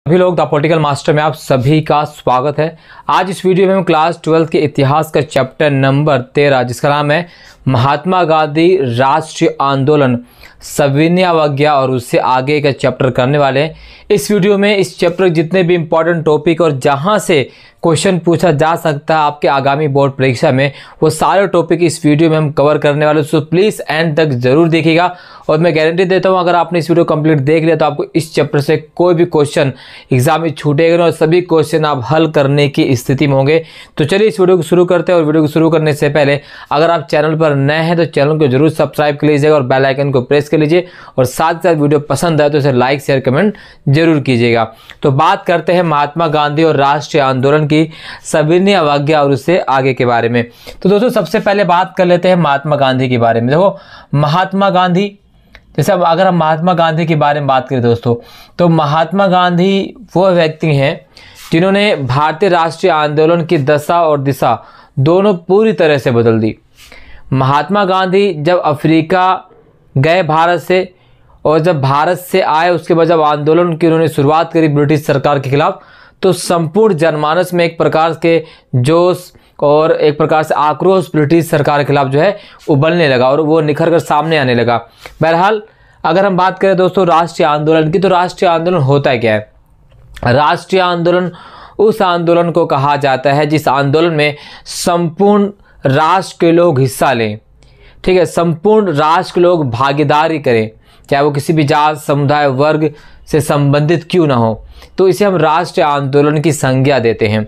सभी लोग the political master में आप सभी का स्वागत है। आज इस वीडियो में हम क्लास 12 के इतिहास का चैप्टर नंबर 13 जिसका नाम है महात्मा गांधी राष्ट्रीय आंदोलन सविनय अवज्ञा और उससे आगे का चैप्टर करने वाले हैं। इस वीडियो में इस चैप्टर जितने भी इंपॉर्टेंट टॉपिक और जहां से क्वेश्चन पूछा जा सकता है आपके आगामी बोर्ड परीक्षा में, वो सारे टॉपिक इस वीडियो में हम कवर करने वाले हैं। सो प्लीज़ एंड तक जरूर देखिएगा और मैं गारंटी देता हूं अगर आपने इस वीडियो कंप्लीट देख लिया तो आपको इस चैप्टर से कोई भी क्वेश्चन एग्जाम में छूटेगा और सभी क्वेश्चन आप हल करने की स्थिति में होंगे। तो चलिए इस वीडियो को शुरू करते हैं। और वीडियो को शुरू करने से पहले अगर आप चैनल पर नए हैं तो चैनल को जरूर सब्सक्राइब कर लीजिएगा और बेल आइकन को प्रेस कर लीजिए और साथ साथ वीडियो पसंद आए तो इसे लाइक शेयर कमेंट जरूर कीजिएगा। तो बात करते हैं महात्मा गांधी और राष्ट्रीय आंदोलन की सविनय अवज्ञा और उससे आगे के बारे में। तो दोस्तों सबसे पहले बात कर लेते हैं महात्मा गांधी के बारे में। देखो महात्मा गांधी, जैसे अगर हम महात्मा गांधी के बारे में बात करें दोस्तों, तो महात्मा गांधी वो व्यक्ति हैं जिन्होंने भारतीय राष्ट्रीय आंदोलन की दशा और दिशा दोनों पूरी तरह से बदल दी। महात्मा गांधी जब अफ्रीका गए भारत से, और जब भारत से आए उसके बाद जब आंदोलन की उन्होंने शुरुआत करी ब्रिटिश सरकार के खिलाफ, तो संपूर्ण जनमानस में एक प्रकार के जोश और एक प्रकार से आक्रोश ब्रिटिश सरकार के खिलाफ जो है उबलने लगा और वो निखर कर सामने आने लगा। बहरहाल अगर हम बात करें दोस्तों राष्ट्रीय आंदोलन की, तो राष्ट्रीय आंदोलन होता है क्या है? राष्ट्रीय आंदोलन उस आंदोलन को कहा जाता है जिस आंदोलन में संपूर्ण राष्ट्र के लोग हिस्सा लें। ठीक है, संपूर्ण राष्ट्र के लोग भागीदारी करें, चाहे वो किसी भी जात समुदाय वर्ग से संबंधित क्यों ना हो, तो इसे हम राष्ट्रीय आंदोलन की संज्ञा देते हैं।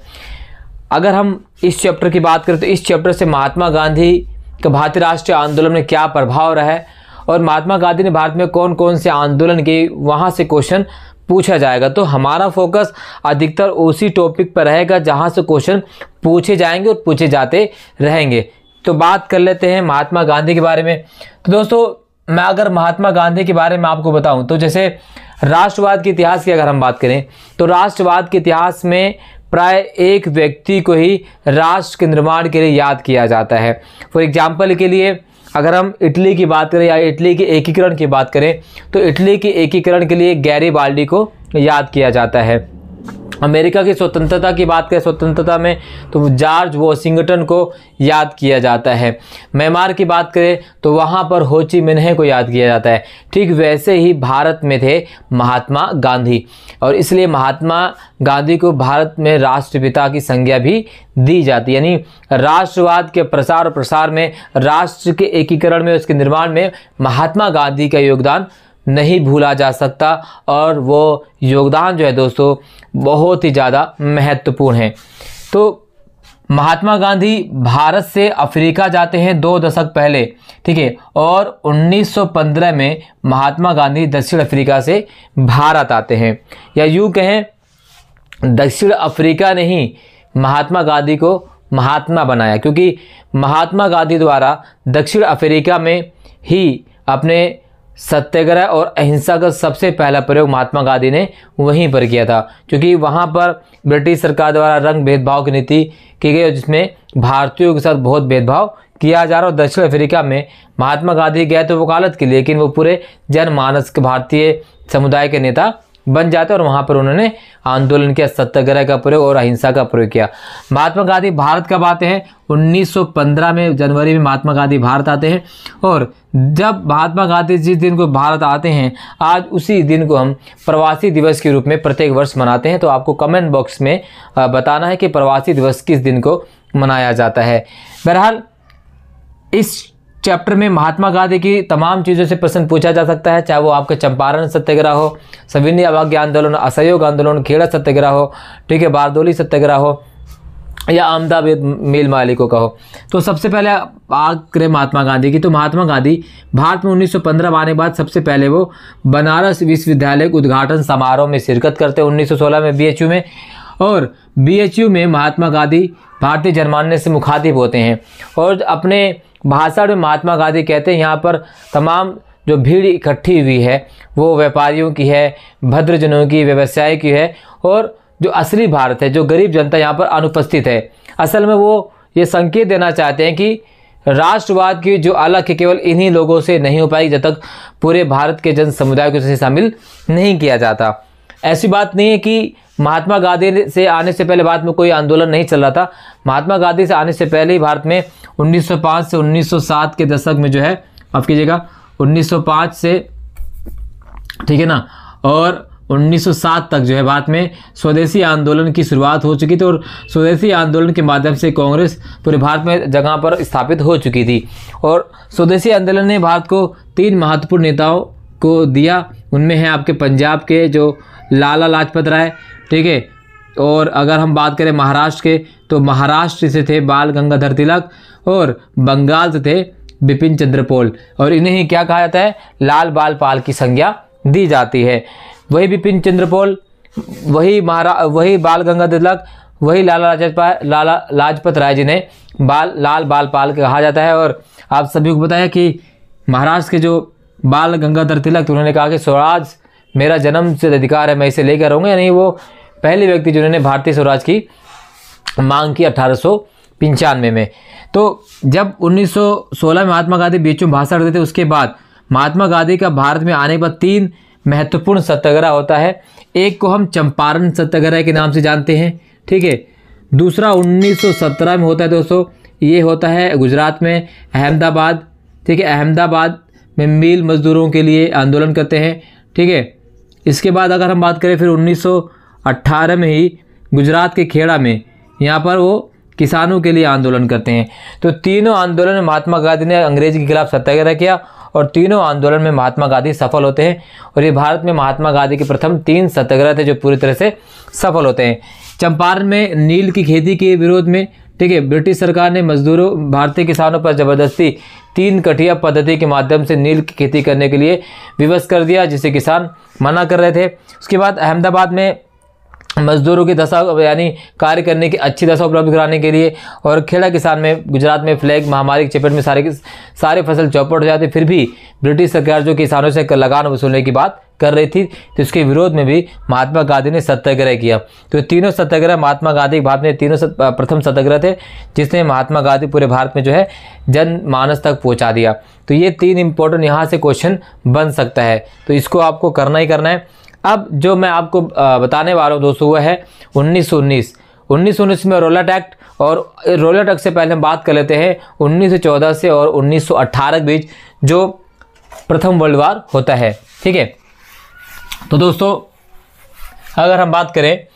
अगर हम इस चैप्टर की बात करें तो इस चैप्टर से महात्मा गांधी का भारतीय राष्ट्रीय आंदोलन में क्या प्रभाव रहा है और महात्मा गांधी ने भारत में कौन कौन से आंदोलन किए, वहाँ से क्वेश्चन पूछा जाएगा। तो हमारा फोकस अधिकतर उसी टॉपिक पर रहेगा जहाँ से क्वेश्चन पूछे जाएंगे और पूछे जाते रहेंगे। तो बात कर लेते हैं महात्मा गांधी के बारे में। तो दोस्तों मैं अगर महात्मा गांधी के बारे में आपको बताऊं तो जैसे राष्ट्रवाद के इतिहास की अगर हम बात करें तो राष्ट्रवाद के इतिहास में प्राय एक व्यक्ति को ही राष्ट्र के निर्माण के लिए याद किया जाता है। फॉर एग्जाम्पल के लिए अगर हम इटली की बात करें या इटली के एकीकरण की बात करें तो इटली के एकीकरण के लिए गैरीबाल्डी को याद किया जाता है। अमेरिका की स्वतंत्रता की बात करें, स्वतंत्रता में तो जॉर्ज वॉशिंगटन को याद किया जाता है। म्यांमार की बात करें तो वहाँ पर हो ची मिन्ह को याद किया जाता है। ठीक वैसे ही भारत में थे महात्मा गांधी और इसलिए महात्मा गांधी को भारत में राष्ट्रपिता की संज्ञा भी दी जाती है। यानी राष्ट्रवाद के प्रसार और प्रसार में, राष्ट्र के एकीकरण में, उसके निर्माण में महात्मा गांधी का योगदान नहीं भूला जा सकता और वो योगदान जो है दोस्तों बहुत ही ज़्यादा महत्वपूर्ण है। तो महात्मा गांधी भारत से अफ्रीका जाते हैं 2 दशक पहले, ठीक है, और 1915 में महात्मा गांधी दक्षिण अफ्रीका से भारत आते हैं। या यूँ कहें दक्षिण अफ्रीका ने ही महात्मा गांधी को महात्मा बनाया, क्योंकि महात्मा गांधी द्वारा दक्षिण अफ्रीका में ही अपने सत्याग्रह और अहिंसा का सबसे पहला प्रयोग महात्मा गांधी ने वहीं पर किया था, क्योंकि वहाँ पर ब्रिटिश सरकार द्वारा रंग भेदभाव की नीति की गई जिसमें भारतीयों के साथ बहुत भेदभाव किया जा रहा। और दक्षिण अफ्रीका में महात्मा गांधी गए तो वकालत के लिए, लेकिन वो पूरे जनमानस के भारतीय समुदाय के नेता बन जाते और वहाँ पर उन्होंने आंदोलन किया, सत्याग्रह का प्रयोग और अहिंसा का प्रयोग किया। महात्मा गांधी भारत कब आते हैं? 1915 में जनवरी में महात्मा गांधी भारत आते हैं। और जब महात्मा गांधी जिस दिन को भारत आते हैं आज उसी दिन को हम प्रवासी दिवस के रूप में प्रत्येक वर्ष मनाते हैं। तो आपको कमेंट बॉक्स में बताना है कि प्रवासी दिवस किस दिन को मनाया जाता है। बहरहाल इस चैप्टर में महात्मा गांधी की तमाम चीज़ों से प्रश्न पूछा जा सकता है, चाहे वो आपका चंपारण सत्याग्रह हो, सविनय अवज्ञा आंदोलन, असहयोग आंदोलन, खेड़ा सत्याग्रह हो, ठीक है, बारदोली सत्याग्रह हो या अहमदाबाद मिल मालिकों का हो। तो सबसे पहले बात करें महात्मा गांधी की, तो महात्मा गांधी भारत में 1915 आने के बाद सबसे पहले वो बनारस विश्वविद्यालय के उद्घाटन समारोह में शिरकत करते हैं 1916 में बीएचयू में। और बीएचयू में महात्मा गांधी भारतीय जनमानस से मुखातिब होते हैं और अपने भाषण में महात्मा गांधी कहते हैं यहाँ पर तमाम जो भीड़ इकट्ठी हुई है वो व्यापारियों की है, भद्रजनों की, व्यवसाय की है और जो असली भारत है, जो गरीब जनता यहाँ पर अनुपस्थित है। असल में वो ये संकेत देना चाहते हैं कि राष्ट्रवाद की जो अलग है केवल इन्हीं लोगों से नहीं हो पाएगी जब तक पूरे भारत के जन समुदाय को इसे शामिल नहीं किया जाता। ऐसी बात नहीं है कि महात्मा गांधी से आने से पहले भारत में कोई आंदोलन नहीं चल रहा था। महात्मा गांधी से आने से पहले ही भारत में 1905 से 1907 के दशक में जो है, माफ कीजिएगा 1905 से, ठीक है ना, और 1907 तक जो है भारत में स्वदेशी आंदोलन की शुरुआत हो चुकी थी और स्वदेशी आंदोलन के माध्यम से कांग्रेस पूरे भारत में जगह पर स्थापित हो चुकी थी। और स्वदेशी आंदोलन ने भारत को 3 महत्वपूर्ण नेताओं को दिया। उनमें है आपके पंजाब के जो लाला लाजपत राय, ठीक है, और अगर हम बात करें महाराष्ट्र के तो महाराष्ट्र से थे बाल गंगाधर तिलक और बंगाल से थे बिपिन चंद्र पाल, और इन्हें ही क्या कहा जाता है, लाल बाल पाल की संज्ञा दी जाती है। वही बिपिन चंद्र पाल, वही बाल गंगाधर तिलक, वही लाला लाजपत राय जिन्हें लाल बाल पाल कहा जाता है। और आप सभी को पता है कि महाराष्ट्र के जो बाल गंगाधर तिलक, तो उन्होंने कहा कि स्वराज मेरा जन्म से अधिकार है, मैं इसे लेकर रहूँगा। यानी वो पहले व्यक्ति जिन्होंने भारतीय स्वराज की मांग की 1895 में। तो जब 1916 में महात्मा गांधी बीच में भाषण देते थे, उसके बाद महात्मा गांधी का भारत में आने के बाद 3 महत्वपूर्ण सत्याग्रह होता है। एक को हम चंपारण सत्याग्रह के नाम से जानते हैं, ठीक है। दूसरा 1917 में होता है दोस्तों, ये होता है गुजरात में अहमदाबाद, ठीक है। अहमदाबाद में मिल मजदूरों के लिए आंदोलन करते हैं, ठीक है। इसके बाद अगर हम बात करें फिर 1918 में ही गुजरात के खेड़ा में, यहाँ पर वो किसानों के लिए आंदोलन करते हैं। तो तीनों आंदोलन में महात्मा गांधी ने अंग्रेज के खिलाफ सत्याग्रह किया और तीनों आंदोलन में महात्मा गांधी सफल होते हैं। और ये भारत में महात्मा गांधी के प्रथम 3 सत्याग्रह थे जो पूरी तरह से सफल होते हैं। चंपारण में नील की खेती के विरोध में, ठीक है, ब्रिटिश सरकार ने मजदूरों भारतीय किसानों पर जबरदस्ती 3 कठिया पद्धति के माध्यम से नील की खेती करने के लिए विवश कर दिया, जिसे किसान मना कर रहे थे। उसके बाद अहमदाबाद में मजदूरों की दशा यानी कार्य करने की अच्छी दशा उपलब्ध कराने के लिए, और खेड़ा किसान में गुजरात में फ्लैग महामारी की चपेट में सारे फसल चौपट हो जाते, फिर भी ब्रिटिश सरकार जो किसानों से लगान वसूलने की बात कर रही थी, तो इसके विरोध में भी महात्मा गांधी ने सत्याग्रह किया। तो तीनों सत्याग्रह महात्मा गांधी भारत में तीनों प्रथम सत्याग्रह थे, जिसने महात्मा गांधी पूरे भारत में जो है जनमानस तक पहुंचा दिया। तो ये 3 इंपॉर्टेंट यहाँ से क्वेश्चन बन सकता है, तो इसको आपको करना ही करना है। अब जो मैं आपको बताने वाला हूँ दोस्तों, वह है 1919 में रॉलेट एक्ट, और रॉलेट एक्ट से पहले हम बात कर लेते हैं 1914 से और 1918 के बीच जो प्रथम वर्ल्ड वार होता है, ठीक है। तो दोस्तों अगर हम बात करें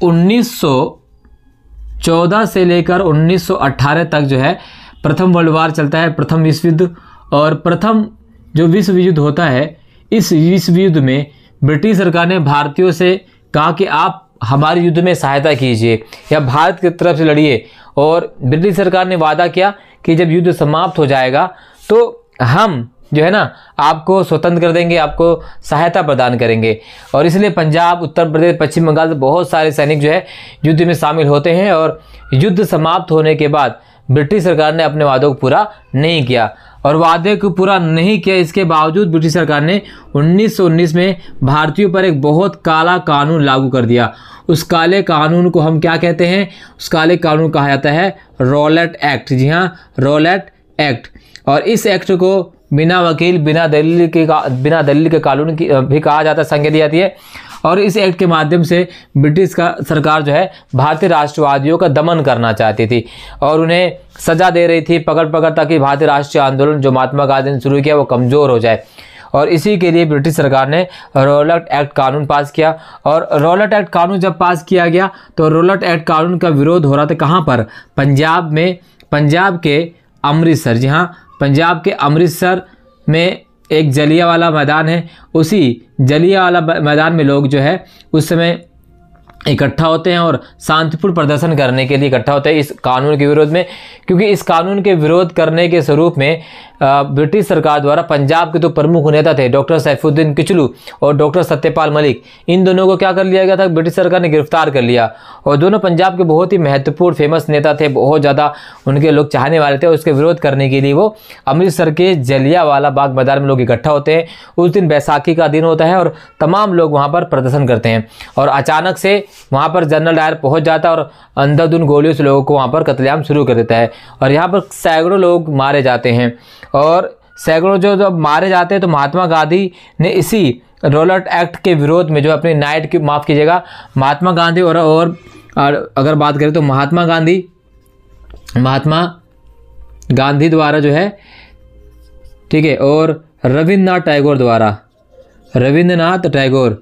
1914 से लेकर 1918 तक जो है प्रथम वर्ल्ड वार चलता है, प्रथम विश्व युद्ध। और प्रथम जो विश्व युद्ध होता है, इस विश्व युद्ध में ब्रिटिश सरकार ने भारतीयों से कहा कि आप हमारे युद्ध में सहायता कीजिए या भारत की तरफ से लड़िए। और ब्रिटिश सरकार ने वादा किया कि जब युद्ध समाप्त हो जाएगा तो हम जो है ना आपको स्वतंत्र कर देंगे, आपको सहायता प्रदान करेंगे। और इसलिए पंजाब, उत्तर प्रदेश, पश्चिम बंगाल से बहुत सारे सैनिक जो है युद्ध में शामिल होते हैं। और युद्ध समाप्त होने के बाद ब्रिटिश सरकार ने अपने वादों को पूरा नहीं किया, और वादे को पूरा नहीं किया। इसके बावजूद ब्रिटिश सरकार ने 1919 में भारतीयों पर एक बहुत काला कानून लागू कर दिया। उस काले कानून को हम क्या कहते हैं? उस काले कानून कहा जाता है रॉलेट एक्ट। जी हाँ, रॉलेट एक्ट। और इस एक्ट को बिना वकील, बिना दलील के कानून की भी कहा जाता है, संज्ञा दी जाती है। और इस एक्ट के माध्यम से ब्रिटिश का सरकार जो है भारतीय राष्ट्रवादियों का दमन करना चाहती थी और उन्हें सजा दे रही थी पकड़ ताकि भारतीय राष्ट्रीय आंदोलन जो महात्मा गांधी ने शुरू किया वो कमज़ोर हो जाए। और इसी के लिए ब्रिटिश सरकार ने रॉलेट एक्ट कानून पास किया। और रॉलेट एक्ट कानून जब पास किया गया तो रॉलेट एक्ट कानून का विरोध हो रहा था कहाँ पर? पंजाब में, पंजाब के अमृतसर। जी हाँ, पंजाब के अमृतसर में एक जलियांवाला मैदान है। उसी जलियांवाला मैदान में लोग जो है उस समय इकट्ठा होते हैं और शांतिपूर्ण प्रदर्शन करने के लिए इकट्ठा होते हैं इस कानून के विरोध में, क्योंकि इस कानून के विरोध करने के स्वरूप में ब्रिटिश सरकार द्वारा पंजाब के तो प्रमुख नेता थे डॉक्टर सैफुद्दीन किचलू और डॉक्टर सत्यपाल मलिक, इन दोनों को क्या कर लिया गया था? ब्रिटिश सरकार ने गिरफ्तार कर लिया। और दोनों पंजाब के बहुत ही महत्वपूर्ण फेमस नेता थे, बहुत ज़्यादा उनके लोग चाहने वाले थे। उसके विरोध करने के लिए वो अमृतसर के जलियांवाला बाग मैदान में लोग इकट्ठा होते हैं। उस दिन बैसाखी का दिन होता है और तमाम लोग वहाँ पर प्रदर्शन करते हैं। और अचानक से वहाँ पर जनरल डायर पहुँच जाता है और अंधाधुंध गोलियों से लोगों को वहाँ पर कत्लेआम शुरू कर देता है। और यहाँ पर सैकड़ों लोग मारे जाते हैं। और सैकड़ों जो जब मारे जाते हैं तो महात्मा गांधी ने इसी रॉलेट एक्ट के विरोध में जो अपने नाइट की, माफ़ कीजिएगा, महात्मा गांधी और अगर बात करें तो महात्मा गांधी द्वारा जो है, ठीक है, और रविन्द्रनाथ टैगोर,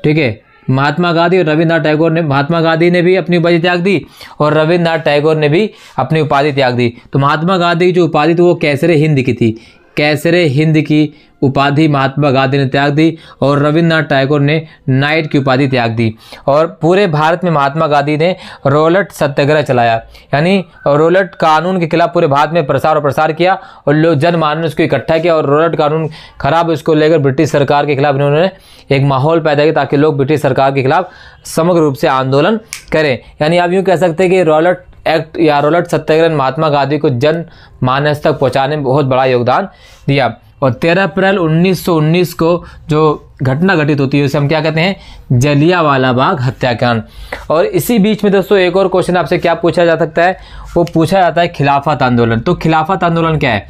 ठीक है, महात्मा गांधी और रविन्द्रनाथ टैगोर ने, महात्मा गांधी ने भी अपनी उपाधि त्याग दी और रविन्द्रनाथ टैगोर ने भी अपनी उपाधि त्याग दी। तो महात्मा गांधी की जो उपाधि थी वो कैसरे हिंद की थी, कैसरे हिंद की उपाधि महात्मा गांधी ने त्याग दी और रविन्द्रनाथ टैगोर ने नाइट की उपाधि त्याग दी। और पूरे भारत में महात्मा गांधी ने रॉलेट सत्याग्रह चलाया, यानी रॉलेट कानून के खिलाफ पूरे भारत में प्रसार किया और लोग जनमानस को इकट्ठा किया और रॉलेट कानून खराब, उसको लेकर ब्रिटिश सरकार के खिलाफ इन्होंने एक माहौल पैदा किया ताकि लोग ब्रिटिश सरकार के खिलाफ समग्र रूप से आंदोलन करें। यानी आप यूँ कह सकते हैं कि रॉलेट एक्ट या रॉलेट सत्याग्रह महात्मा गांधी को जन मानस तक पहुंचाने में बहुत बड़ा योगदान दिया। और 13 अप्रैल 1919 को जो घटना घटित होती है उसे हम क्या कहते हैं, जलियांवाला बाग हत्याकांड। और इसी बीच में दोस्तों एक और क्वेश्चन आपसे क्या पूछा जा सकता है, वो पूछा जाता है खिलाफत आंदोलन। तो खिलाफत आंदोलन क्या है?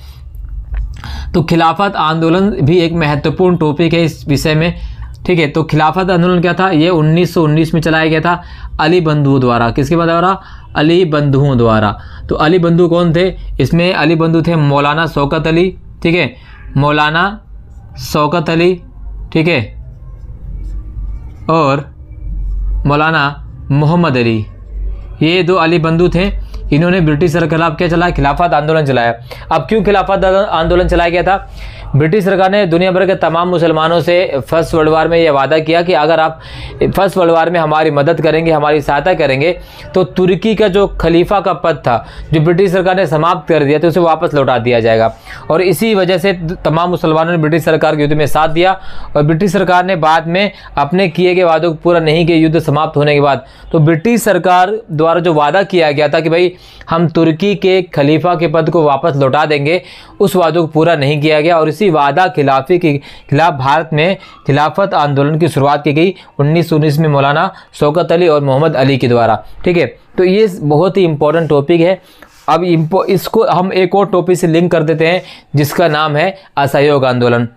तो खिलाफत आंदोलन भी एक महत्वपूर्ण टॉपिक है इस विषय में, ठीक है। तो खिलाफत आंदोलन क्या था, ये 1919 में चलाया गया था अली बंधुओं द्वारा। किसके द्वारा? अली बंधुओं द्वारा। तो अली बंधु कौन थे? इसमें अली बंधु थे मौलाना शौकत अली, ठीक है, मौलाना शौकत अली, ठीक है, और मौलाना मोहम्मद अली। ये दो अली बंधु थे, इन्होंने ब्रिटिश सरकार के खिलाफ क्या चलाया? खिलाफत आंदोलन चलाया। अब क्यों खिलाफत आंदोलन चलाया गया था? ब्रिटिश सरकार ने दुनिया भर के तमाम मुसलमानों से फर्स्ट वर्ल्ड वार में यह वादा किया कि अगर आप फर्स्ट वर्ल्ड वार में हमारी मदद करेंगे, हमारी सहायता करेंगे, तो तुर्की का जो खलीफा का पद था जो ब्रिटिश सरकार ने समाप्त कर दिया, तो उसे वापस लौटा दिया जाएगा। और इसी वजह से तमाम मुसलमानों ने ब्रिटिश सरकार के युद्ध में साथ दिया। और ब्रिटिश सरकार ने बाद में अपने किए गए वादों को पूरा नहीं किया। युद्ध समाप्त होने के बाद तो ब्रिटिश सरकार द्वारा जो वादा किया गया था कि भाई हम तुर्की के खलीफा के पद को वापस लौटा देंगे, उस वादों को पूरा नहीं किया गया। और इसी वादा खिलाफी के खिलाफ भारत में खिलाफत आंदोलन की शुरुआत की गई 1919 में मौलाना शौकत अली और मोहम्मद अली के द्वारा, ठीक है। तो ये बहुत ही इंपॉर्टेंट टॉपिक है। अब इसको हम एक और टॉपिक से लिंक कर देते हैं जिसका नाम है असहयोग आंदोलन।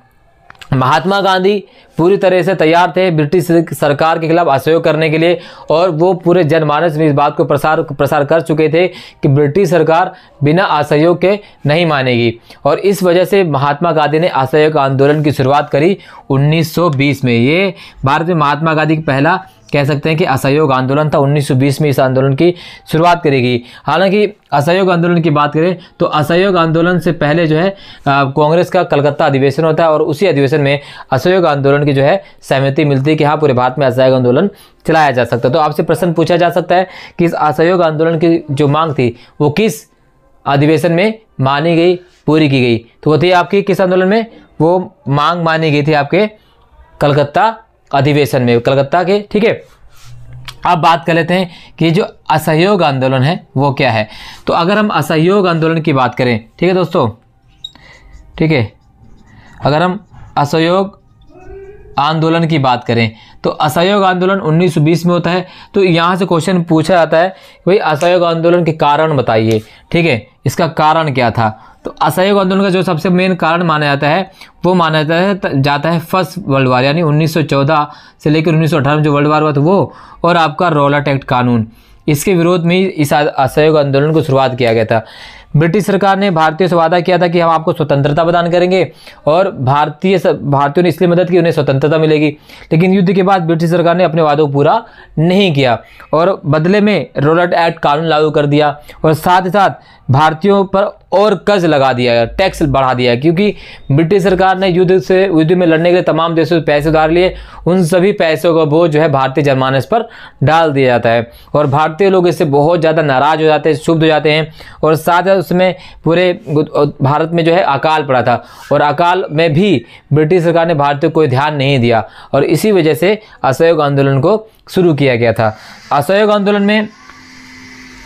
महात्मा गांधी पूरी तरह से तैयार थे ब्रिटिश सरकार के खिलाफ असहयोग करने के लिए, और वो पूरे जनमानस में इस बात को प्रसार कर चुके थे कि ब्रिटिश सरकार बिना असहयोग के नहीं मानेगी। और इस वजह से महात्मा गांधी ने असहयोग आंदोलन की शुरुआत करी 1920 में। ये भारत में महात्मा गांधी का पहला कह सकते हैं कि असहयोग आंदोलन था। 1920 में इस आंदोलन की शुरुआत करी गई। हालांकि असहयोग आंदोलन की बात करें तो असहयोग आंदोलन से पहले जो है कांग्रेस का कलकत्ता अधिवेशन होता है और उसी अधिवेशन में असहयोग आंदोलन की जो है सहमति मिलती है कि हाँ पूरे भारत में असहयोग आंदोलन चलाया जा सकता है। तो आपसे प्रश्न पूछा जा सकता है कि इस असहयोग आंदोलन की जो मांग थी वो किस अधिवेशन में मानी गई, पूरी की गई? तो वो थी आपकी किस आंदोलन में? वो मांग मानी गई थी आपके कलकत्ता अधिवेशन में, कलकत्ता के, ठीक है। अब बात कर लेते हैं कि जो असहयोग आंदोलन है वो क्या है। तो अगर हम असहयोग आंदोलन की बात करें, ठीक है दोस्तों, ठीक है, अगर हम असहयोग आंदोलन की बात करें तो असहयोग आंदोलन 1920 में होता है। तो यहाँ से क्वेश्चन पूछा जाता है भाई असहयोग आंदोलन के कारण बताइए, ठीक है, इसका कारण क्या था? तो असहयोग आंदोलन का जो सबसे मेन कारण माना जाता है वो माना जाता है फर्स्ट वर्ल्ड वार, यानी 1914 से लेकर 1918 में जो वर्ल्ड वार हुआ था वो, और आपका रॉलेट एक्ट कानून, इसके विरोध में इस असहयोग आंदोलन को शुरुआत किया गया था। ब्रिटिश सरकार ने भारतीयों से वादा किया था कि हम आपको स्वतंत्रता प्रदान करेंगे, और भारतीयों ने इसलिए मदद की उन्हें स्वतंत्रता मिलेगी। लेकिन युद्ध के बाद ब्रिटिश सरकार ने अपने वादों को पूरा नहीं किया और बदले में रॉलेट एक्ट कानून लागू कर दिया, और साथ ही साथ भारतीयों पर और कर्ज लगा दिया, टैक्स बढ़ा दिया, क्योंकि ब्रिटिश सरकार ने युद्ध में लड़ने के लिए तमाम देशों से पैसे उधार लिए। उन सभी पैसों का बोझ जो है भारतीय जनमानस पर डाल दिया जाता है और भारतीय लोग इससे बहुत ज़्यादा नाराज हो जाते हैं, क्षुब्ध हो जाते हैं। और साथ ही उसमें पूरे भारत में जो है अकाल पड़ा था, और अकाल में भी ब्रिटिश सरकार ने भारतीयों को कोई ध्यान नहीं दिया, और इसी वजह से असहयोग आंदोलन को शुरू किया गया था। असहयोग आंदोलन में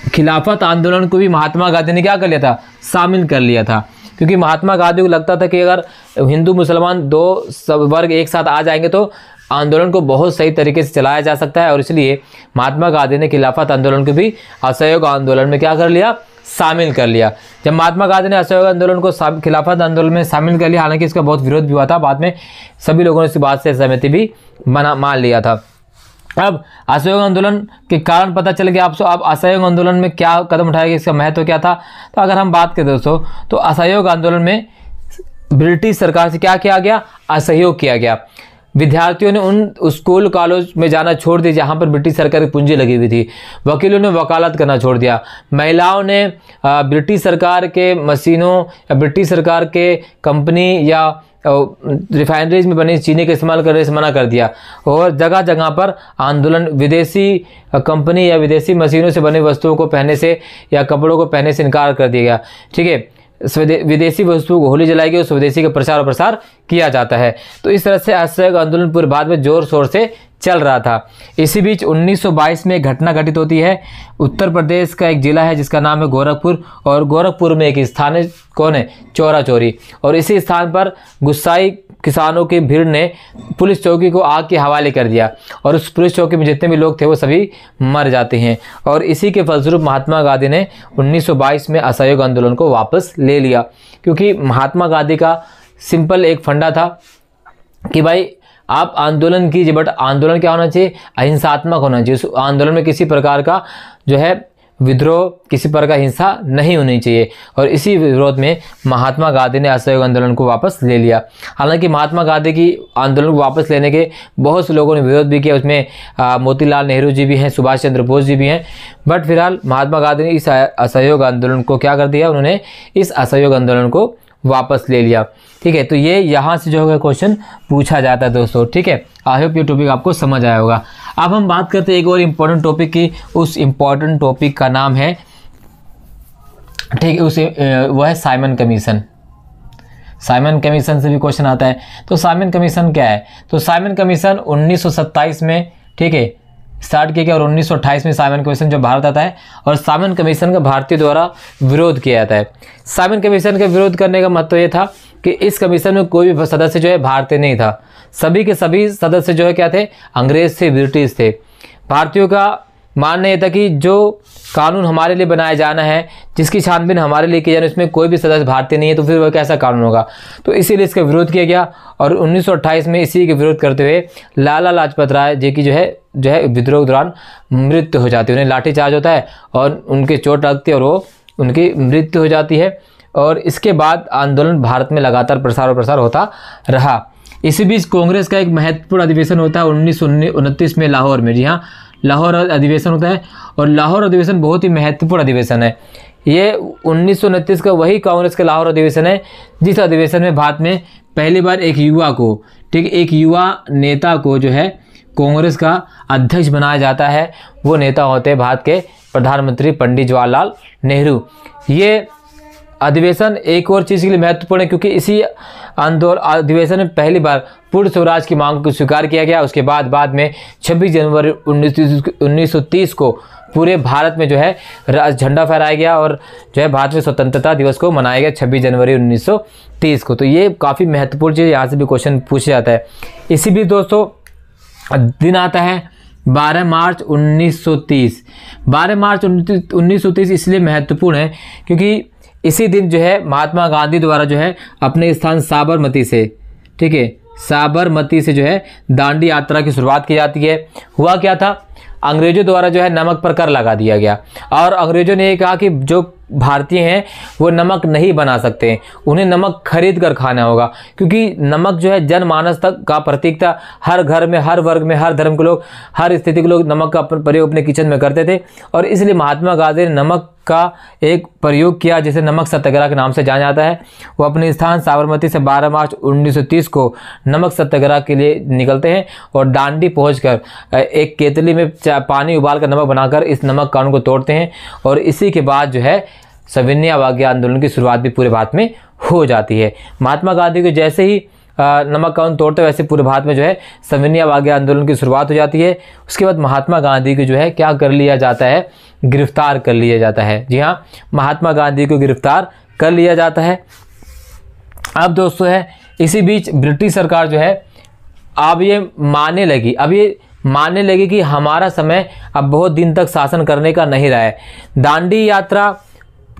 खिलाफत आंदोलन को भी महात्मा गांधी ने क्या कर लिया था? शामिल कर लिया था, क्योंकि महात्मा गांधी को लगता था कि अगर हिंदू मुसलमान दो सब वर्ग एक साथ आ जाएंगे तो आंदोलन को बहुत सही तरीके से चलाया जा सकता है और इसलिए महात्मा गांधी ने खिलाफत आंदोलन को भी असहयोग आंदोलन में क्या कर लिया, शामिल कर लिया। जब महात्मा गांधी ने असहयोग आंदोलन को खिलाफत आंदोलन में शामिल कर लिया, हालांकि इसका बहुत विरोध भी हुआ था, बाद में सभी लोगों ने इस बात से सहमति भी मान लिया था। अब असहयोग आंदोलन के कारण पता चल गया आपको। अब असहयोग आंदोलन में क्या कदम उठाया गया, इसका महत्व क्या था। तो अगर हम बात करें दोस्तों, तो असहयोग आंदोलन में ब्रिटिश सरकार से क्या किया गया, असहयोग किया गया। विद्यार्थियों ने उन स्कूल कॉलेज में जाना छोड़ दिया जहां पर ब्रिटिश सरकार की पूंजी लगी हुई थी। वकीलों ने वकालत करना छोड़ दिया। महिलाओं ने ब्रिटिश सरकार के मशीनों या ब्रिटिश सरकार के कंपनी या रिफाइनरीज में बनी चीनी का इस्तेमाल करने से मना कर दिया और जगह जगह पर आंदोलन विदेशी कंपनी या विदेशी मशीनों से बने वस्तुओं को पहनने से या कपड़ों को पहनने से इनकार कर दिया गया। ठीक है, विदेशी वस्तुओं को होली जलाई गई और स्वदेशी का प्रचार और प्रसार किया जाता है। तो इस तरह से असहयोग आंदोलन पूरे भारत में जोर शोर से चल रहा था। इसी बीच 1922 में एक घटना घटित होती है। उत्तर प्रदेश का एक जिला है जिसका नाम है गोरखपुर, और गोरखपुर में एक स्थान है, कौन है, चौरा चौरी। और इसी स्थान पर गुस्साई किसानों की भीड़ ने पुलिस चौकी को आग के हवाले कर दिया और उस पुलिस चौकी में जितने भी लोग थे वो सभी मर जाते हैं। और इसी के फलस्वरूप महात्मा गांधी ने 1922 में असहयोग आंदोलन को वापस ले लिया, क्योंकि महात्मा गांधी का सिंपल एक फंडा था कि भाई आप आंदोलन कीजिए, बट आंदोलन क्या होना चाहिए, अहिंसात्मक होना चाहिए। उस आंदोलन में किसी प्रकार का जो है विद्रोह, किसी प्रकार का हिंसा नहीं होनी चाहिए। और इसी विरोध में महात्मा गांधी ने असहयोग आंदोलन को वापस ले लिया। हालांकि महात्मा गांधी की आंदोलन को वापस लेने के बहुत से लोगों ने विरोध भी किया। उसमें मोतीलाल नेहरू जी भी हैं, सुभाष चंद्र बोस जी भी हैं, बट फिलहाल महात्मा गांधी ने इस असहयोग आंदोलन को क्या कर दिया, उन्होंने इस असहयोग आंदोलन को वापस ले लिया। ठीक है, तो ये यहाँ से जो है क्वेश्चन पूछा जाता है दोस्तों। ठीक है, आई होप ये टॉपिक आपको समझ आया होगा। अब हम बात करते हैं एक और इम्पोर्टेंट टॉपिक की। उस इम्पोर्टेंट टॉपिक का नाम है, ठीक है, वो है साइमन कमीशन। साइमन कमीशन से भी क्वेश्चन आता है। तो साइमन कमीशन क्या है, तो साइमन कमीशन 1927 में, ठीक है, स्टार्ट किया गया और 1928 में साइमन कमीशन जो भारत आता है और साइमन कमीशन का भारतीय द्वारा विरोध किया जाता है। साइमन कमीशन का विरोध करने का मतलब ये था कि इस कमीशन में कोई भी सदस्य जो है भारतीय नहीं था। सभी के सभी सदस्य जो है क्या थे, अंग्रेज थे, ब्रिटिश थे। भारतीयों का मानना यह था कि जो कानून हमारे लिए बनाया जाना है, जिसकी छानबीन हमारे लिए की जानी, उसमें कोई भी सदस्य भारतीय नहीं है, तो फिर वह कैसा कानून होगा। तो इसीलिए इसका विरोध किया गया और 1928 में इसी के विरोध करते हुए लाला लाजपत राय जी की जो है विद्रोह के दौरान मृत्यु हो जाती है। उन्हें लाठीचार्ज होता है और उनके चोट लगती है और वो उनकी मृत्यु हो जाती है। और इसके बाद आंदोलन भारत में लगातार प्रसार होता रहा। इसी बीच कांग्रेस का एक महत्वपूर्ण अधिवेशन होता है 1929 में लाहौर में। जी हाँ, लाहौर अधिवेशन होता है और लाहौर अधिवेशन बहुत ही महत्वपूर्ण अधिवेशन है। ये 1929 का वही कांग्रेस का लाहौर अधिवेशन है जिस अधिवेशन में भारत में पहली बार एक युवा को, ठीक, एक युवा नेता को जो है कांग्रेस का अध्यक्ष बनाया जाता है। वो नेता होते हैं भारत के प्रधानमंत्री पंडित जवाहरलाल नेहरू। ये अधिवेशन एक और चीज़ के लिए महत्वपूर्ण है क्योंकि इसी अधिवेशन में पहली बार पूर्ण स्वराज की मांग को स्वीकार किया गया। उसके बाद में 26 जनवरी 1930 को पूरे भारत में जो है झंडा फहराया गया और जो है भारत में स्वतंत्रता दिवस को मनाया गया 26 जनवरी 1930 को। तो ये काफ़ी महत्वपूर्ण चीज़, यहाँ से भी क्वेश्चन पूछा जाता है। इसी भी दोस्तों दिन आता है 12 मार्च 1930। 12 मार्च 1930 इसलिए महत्वपूर्ण है क्योंकि इसी दिन जो है महात्मा गांधी द्वारा जो है अपने स्थान साबरमती से, ठीक है, साबरमती से जो है दांडी यात्रा की शुरुआत की जाती है। हुआ क्या था, अंग्रेजों द्वारा जो है नमक पर कर लगा दिया गया और अंग्रेजों ने ये कहा कि जो भारतीय हैं वो नमक नहीं बना सकते, उन्हें नमक खरीद कर खाना होगा क्योंकि नमक जो है जनमानस तक का प्रतीक था। हर घर में, हर वर्ग में, हर धर्म के लोग, हर स्थिति के लोग नमक का प्रयोग अपने किचन में करते थे और इसलिए महात्मा गांधी ने नमक का एक प्रयोग किया जिसे नमक सत्याग्रह के नाम से जाना जाता है। वो अपने स्थान साबरमती से 12 मार्च 1930 को नमक सत्याग्रह के लिए निकलते हैं और दांडी पहुंचकर एक केतली में पानी उबालकर नमक बनाकर इस नमक कानून को तोड़ते हैं और इसी के बाद जो है सविनय अवज्ञा आंदोलन की शुरुआत भी पूरे भारत में हो जाती है। महात्मा गांधी को जैसे ही नमक कानून तोड़ते वैसे पूरे भारत में जो है सविनय अवज्ञा आंदोलन की शुरुआत हो जाती है। उसके बाद महात्मा गांधी को जो है क्या कर लिया जाता है, गिरफ्तार कर लिया जाता है। जी हाँ, महात्मा गांधी को गिरफ्तार कर लिया जाता है। अब दोस्तों है इसी बीच ब्रिटिश सरकार जो है अब ये मानने लगी कि हमारा समय अब बहुत दिन तक शासन करने का नहीं रहा है। दांडी यात्रा,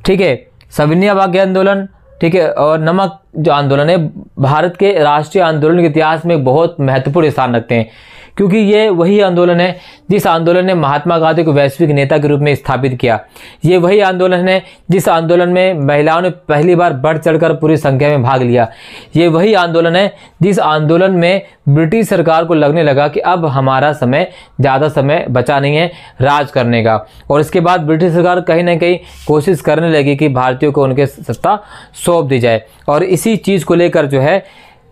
ठीक है, सविनय अवज्ञा आंदोलन, ठीक है, और नमक जो आंदोलन है भारत के राष्ट्रीय आंदोलन के इतिहास में बहुत महत्वपूर्ण स्थान रखते हैं, क्योंकि ये वही आंदोलन है जिस आंदोलन ने महात्मा गांधी को वैश्विक नेता के रूप में स्थापित किया। ये वही आंदोलन है जिस आंदोलन में महिलाओं ने पहली बार बढ़ चढ़कर पूरी संख्या में भाग लिया। ये वही आंदोलन है जिस आंदोलन में ब्रिटिश सरकार को लगने लगा कि अब हमारा समय, ज़्यादा समय बचा नहीं है राज करने का, और इसके बाद ब्रिटिश सरकार कहीं ना कहीं कोशिश करने लगी कि भारतीयों को उनके सत्ता सौंप दी जाए। और इसी चीज़ को लेकर जो है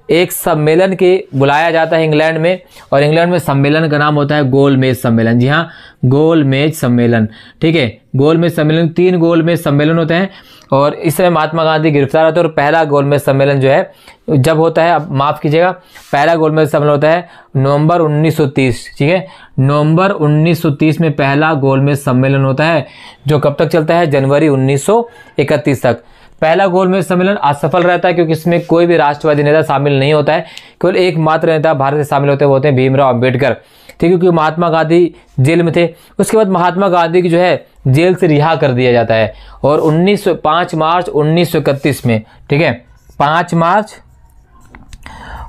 एक सम्मेलन के बुलाया जाता है इंग्लैंड में, और इंग्लैंड में सम्मेलन का नाम होता है गोलमेज सम्मेलन। जी हाँ, गोलमेज सम्मेलन, ठीक है, गोलमेज सम्मेलन, 3 गोलमेज सम्मेलन होते हैं, और इस समय महात्मा गांधी गिरफ्तार होते हैं। और पहला गोलमेज सम्मेलन जो है जब होता है, अब माफ़ कीजिएगा, पहला गोलमेज सम्मेलन होता है नवंबर 1930, ठीक है, नवंबर 1930 में पहला गोलमेज सम्मेलन होता है, जो कब तक चलता है, जनवरी 1931 तक। पहला गोलमेज सम्मेलन असफल रहता है क्योंकि इसमें कोई भी राष्ट्रवादी नेता शामिल नहीं होता है, केवल एकमात्र नेता भारत से शामिल होते हैं, वो होते हैं भीमराव अंबेडकर, ठीक है, क्योंकि महात्मा गांधी जेल में थे। उसके बाद महात्मा गांधी की जो है जेल से रिहा कर दिया जाता है, और 5 मार्च 1931 में, ठीक है, 5 मार्च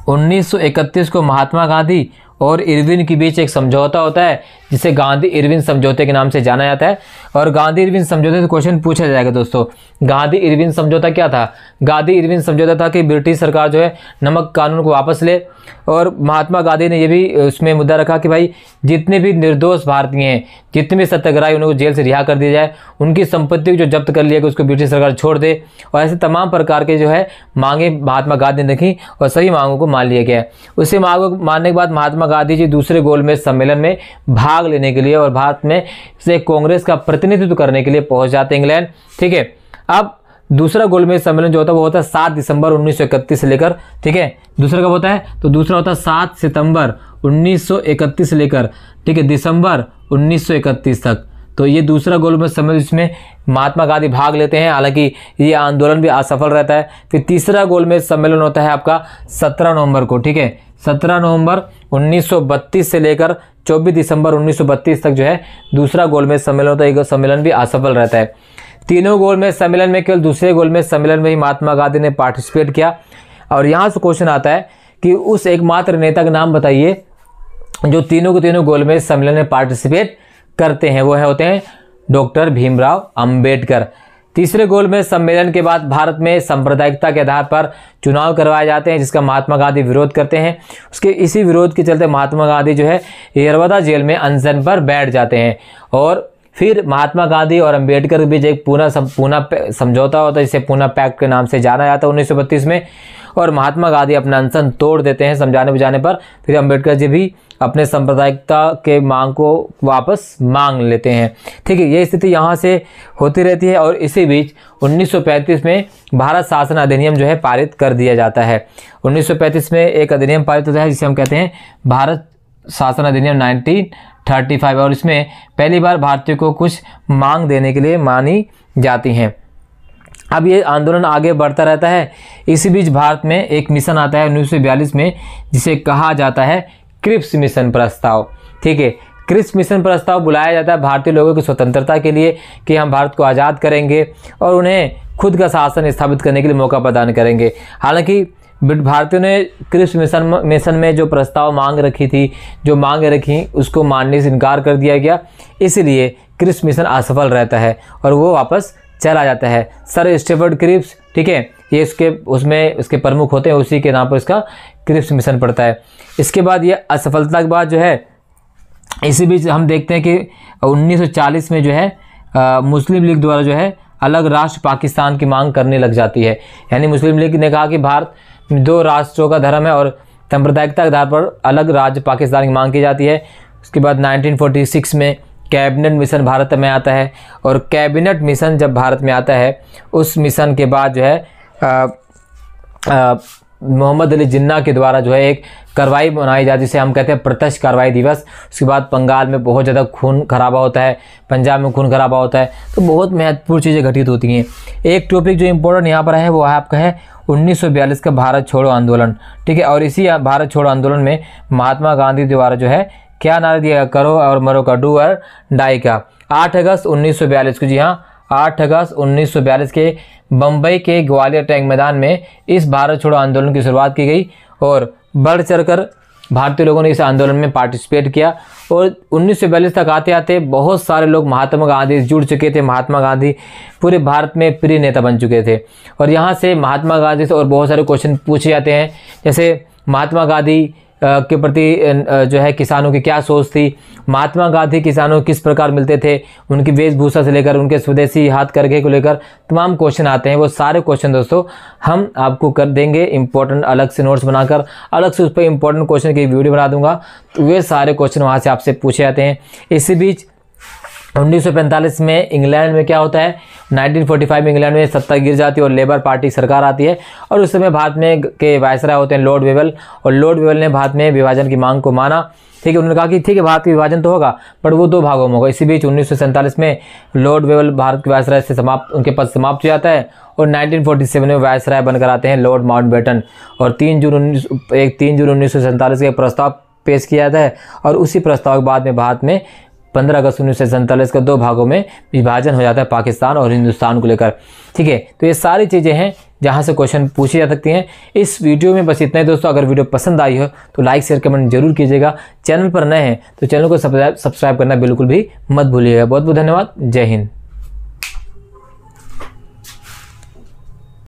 1931 को महात्मा गांधी और इरविन के बीच एक समझौता होता है, जिसे गांधी इरविन समझौते के नाम से जाना जाता है। और गांधी इरविन समझौते से क्वेश्चन पूछा जाएगा दोस्तों, गांधी इरविन समझौता क्या था? गांधी इरविन समझौता था कि ब्रिटिश सरकार जो है नमक कानून को वापस ले, और महात्मा गांधी ने यह भी उसमें मुद्दा रखा कि भाई जितने भी निर्दोष भारतीय हैं, जितने भी सत्याग्रही, उनको जेल से रिहा कर दिया जाए, उनकी संपत्ति को जो जब्त कर लिया गया उसको ब्रिटिश सरकार छोड़ दे, और ऐसे तमाम प्रकार के जो है मांगे महात्मा गांधी ने रखी, और सभी मांगों को मान लिया गया। उसी मांगों को मानने के बाद महात्मा गांधी जी दूसरे गोलमेज सम्मेलन में भाग लेने के लिए और भारत में से कांग्रेस का प्रतिनिधित्व करने के लिए पहुंच जाते हैं इंग्लैंड, ठीक है। अब दूसरा गोलमेज सम्मेलन जो होता है वो होता है 7 दिसंबर 1931 से लेकर, ठीक है, दूसरा कब होता है, तो दूसरा होता है 7 सितंबर 1931 से लेकर, ठीक है, दिसंबर 1931 तक। तो ये दूसरा गोलमेज सम्मेलन, इसमें महात्मा गांधी भाग लेते हैं, हालांकि ये आंदोलन भी असफल रहता है। फिर तीसरा गोलमेज सम्मेलन होता है आपका 17 नवंबर को, ठीक है, 17 नवंबर 1932 से लेकर 24 दिसंबर 1932 तक जो है दूसरा गोलमेज सम्मेलन होता है। ये सम्मेलन भी असफल रहता है। तीनों गोलमेज सम्मेलन में केवल दूसरे गोलमेज सम्मेलन में ही महात्मा गांधी ने पार्टिसिपेट किया। और यहाँ से क्वेश्चन आता है कि उस एकमात्र नेता का नाम बताइए जो तीनों के तीनों गोलमेज सम्मेलन में पार्टिसिपेट करते हैं। वो होते हैं डॉक्टर भीमराव अंबेडकर। तीसरे गोलमेज सम्मेलन के बाद भारत में सांप्रदायिकता के आधार पर चुनाव करवाए जाते हैं, जिसका महात्मा गांधी विरोध करते हैं। उसके इसी विरोध के चलते महात्मा गांधी जो है यरवदा जेल में अनशन पर बैठ जाते हैं। और फिर महात्मा गांधी और अंबेडकर के बीच एक पूना समझौता होता है, जिसे पूना पैक्ट के नाम से जाना जाता है 1932 में। और महात्मा गांधी अपना अनशन तोड़ देते हैं समझाने बुझाने पर। फिर अंबेडकर जी भी अपने सांप्रदायिकता के मांग को वापस मांग लेते हैं, ठीक है। ये स्थिति यहाँ से होती रहती है। और इसी बीच 1935 में भारत शासन अधिनियम जो है पारित कर दिया जाता है। 1935 में एक अधिनियम पारित होता है जिसे हम कहते हैं भारत शासन अधिनियम 1935, और इसमें पहली बार भारतीयों को कुछ मांग देने के लिए मानी जाती हैं। अब ये आंदोलन आगे बढ़ता रहता है। इसी बीच भारत में एक मिशन आता है 1942 में, जिसे कहा जाता है क्रिप्स मिशन प्रस्ताव, ठीक है। क्रिप्स मिशन प्रस्ताव बुलाया जाता है भारतीय लोगों की स्वतंत्रता के लिए कि हम भारत को आज़ाद करेंगे और उन्हें खुद का शासन स्थापित करने के लिए मौका प्रदान करेंगे। हालांकि भारतीयों ने क्रिप्स मिशन में जो प्रस्ताव मांग रखी थी, जो मांग रखी, उसको मानने से इनकार कर दिया गया। इसलिए क्रिप्स मिशन असफल रहता है और वो वापस चला जाता है। सर स्टीफर्ड क्रिप्स, ठीक है, ये उसके प्रमुख होते हैं, उसी के नाम पर इसका क्रिप्स मिशन पड़ता है। इसके बाद ये असफलता के बाद जो है, इसी बीच हम देखते हैं कि 1940 में जो है मुस्लिम लीग द्वारा जो है अलग राष्ट्र पाकिस्तान की मांग करने लग जाती है। यानी मुस्लिम लीग ने कहा कि भारत में 2 राष्ट्रों का धर्म है और सांप्रदायिकता के आधार पर अलग राज्य पाकिस्तान की मांग की जाती है। उसके बाद 1946 में कैबिनेट मिशन भारत में आता है, और कैबिनेट मिशन जब भारत में आता है, उस मिशन के बाद जो है मोहम्मद अली जिन्ना के द्वारा जो है एक कार्रवाई बनाई जाती है जिसे हम कहते हैं प्रत्यक्ष कार्रवाई दिवस। उसके बाद बंगाल में बहुत ज़्यादा खून खराबा होता है, पंजाब में खून खराबा होता है, तो बहुत महत्वपूर्ण चीज़ें घटित होती हैं। एक टॉपिक जो इम्पोर्टेंट यहाँ पर है वो है आपका है 1942 का भारत छोड़ो आंदोलन, ठीक है। और इसी भारत छोड़ो आंदोलन में महात्मा गांधी द्वारा जो है क्या नारा दिया, करो और मरो का, डू और डाई का। 8 अगस्त 1942 को, जी हाँ 8 अगस्त 1942 के बम्बई के ग्वालियर टैंक मैदान में इस भारत छोड़ो आंदोलन की शुरुआत की गई और बढ़ चढ़कर भारतीय लोगों ने इस आंदोलन में पार्टिसिपेट किया। और 1942 तक आते आते बहुत सारे लोग महात्मा गांधी से जुड़ चुके थे। महात्मा गांधी पूरे भारत में प्रिय नेता बन चुके थे और यहाँ से महात्मा गांधी से और बहुत सारे क्वेश्चन पूछे जाते हैं, जैसे महात्मा गांधी के प्रति जो है किसानों की क्या सोच थी, महात्मा गांधी किसानों को किस प्रकार मिलते थे, उनकी वेशभूषा से लेकर उनके स्वदेशी हाथ करघे को लेकर तमाम क्वेश्चन आते हैं। वो सारे क्वेश्चन दोस्तों हम आपको कर देंगे इंपॉर्टेंट, अलग से नोट्स बनाकर अलग से उस पर इंपॉर्टेंट क्वेश्चन की वीडियो बना दूंगा, तो वे सारे क्वेश्चन वहाँ से आपसे पूछे जाते हैं। इसी बीच 1945 में इंग्लैंड में क्या होता है, 1945 में इंग्लैंड में सत्ता गिर जाती है और लेबर पार्टी सरकार आती है और उस समय भारत में के वायसराय होते हैं लॉर्ड वेवल, और लॉर्ड वेवल ने भारत में विभाजन की मांग को माना, ठीक है। उन्होंने कहा कि ठीक है भारत का विभाजन तो होगा पर वो 2 भागों में होगा। इसी बीच 1947 में लॉर्ड वेवल भारत के वायसराय से उनके पद समाप्त हो जाता है और 1947 में वायसराय बनकर आते हैं लॉर्ड माउंटबेटन और 3 जून 1947 का एक प्रस्ताव पेश किया जाता है और उसी प्रस्ताव के बाद में भारत में 15 अगस्त 1947 का 2 भागों में विभाजन हो जाता है पाकिस्तान और हिंदुस्तान को लेकर, ठीक है। तो ये सारी चीज़ें हैं जहाँ से क्वेश्चन पूछे जा सकती हैं। इस वीडियो में बस इतना ही दोस्तों। अगर वीडियो पसंद आई हो तो लाइक शेयर कमेंट जरूर कीजिएगा। चैनल पर नए हैं तो चैनल को सब्सक्राइब करना बिल्कुल भी मत भूलिएगा। बहुत बहुत धन्यवाद। जय हिंद।